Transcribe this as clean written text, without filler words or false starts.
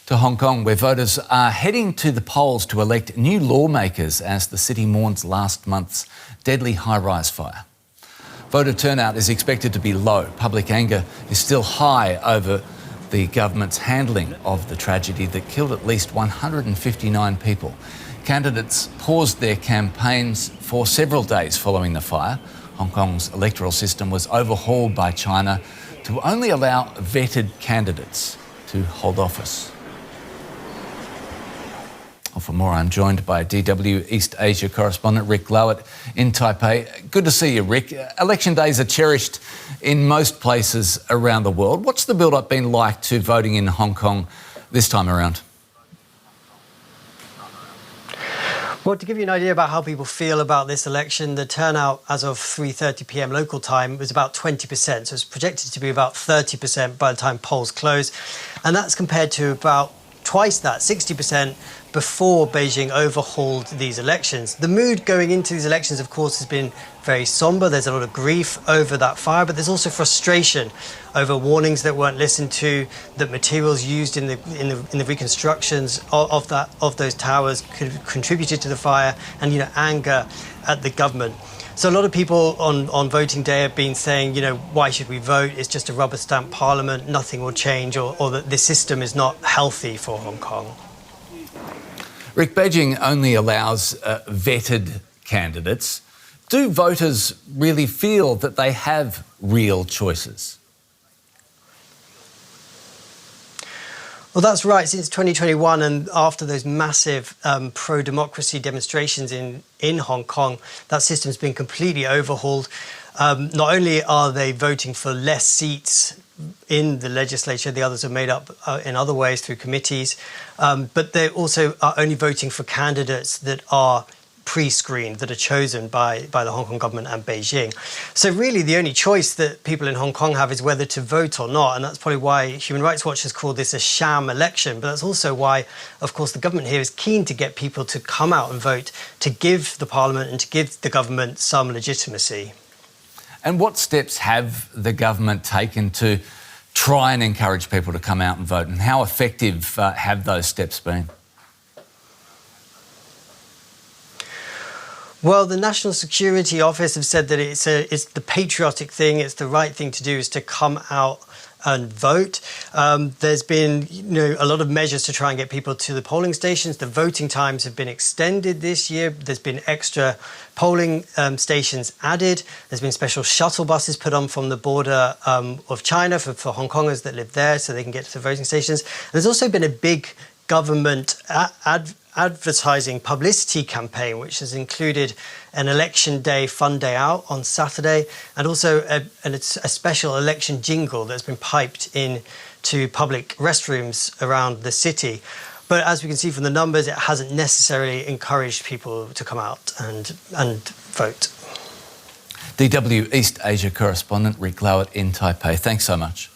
To Hong Kong, where voters are heading to the polls to elect new lawmakers as the city mourns last month's deadly high-rise fire. Voter turnout is expected to be low. Public anger is still high over the government's handling of the tragedy that killed at least 159 people. Candidates paused their campaigns for several days following the fire. Hong Kong's electoral system was overhauled by China to only allow vetted candidates to hold office. Well, for more, I'm joined by DW East Asia correspondent Rick Lowett in Taipei. Good to see you, Rick. Election days are cherished in most places around the world. What's the build-up been like to voting in Hong Kong this time around? Well, to give you an idea about how people feel about this election, the turnout as of 3:30 p.m. local time was about 20%. So it's projected to be about 30% by the time polls close. And that's compared to about twice that, 60%, before Beijing overhauled these elections. The mood going into these elections, of course, has been very somber. There's a lot of grief over that fire, but there's also frustration over warnings that weren't listened to, that materials used in the reconstructions of those towers contributed to the fire, and anger at the government. So a lot of people on voting day have been saying, why should we vote? It's just a rubber stamp parliament, nothing will change, or that this system is not healthy for Hong Kong. Rick, Beijing only allows vetted candidates. Do voters really feel that they have real choices? Well, that's right. Since 2021 and after those massive pro-democracy demonstrations in Hong Kong, that system's been completely overhauled. Not only are they voting for less seats in the legislature, the others are made up in other ways through committees, but they also are only voting for candidates that are pre-screened, that are chosen by the Hong Kong government and Beijing. So really the only choice that people in Hong Kong have is whether to vote or not, and that's probably why Human Rights Watch has called this a sham election. But that's also why, of course, the government here is keen to get people to come out and vote, to give the parliament and to give the government some legitimacy. And what steps have the government taken to try and encourage people to come out and vote, and how effective have those steps been? Well, the National Security Office have said that it's the patriotic thing, it's the right thing to do, is to come out and vote. There's been a lot of measures to try and get people to the polling stations. The voting times have been extended this year. There's been extra polling stations added. There's been special shuttle buses put on from the border of China for Hong Kongers that live there so they can get to the voting stations. And there's also been a big government advertising publicity campaign, which has included an election day fun day out on Saturday, and also a special election jingle that's been piped in to public restrooms around the city. But as we can see from the numbers, it hasn't necessarily encouraged people to come out and vote. DW East Asia correspondent Rick Lowett in Taipei. Thanks so much.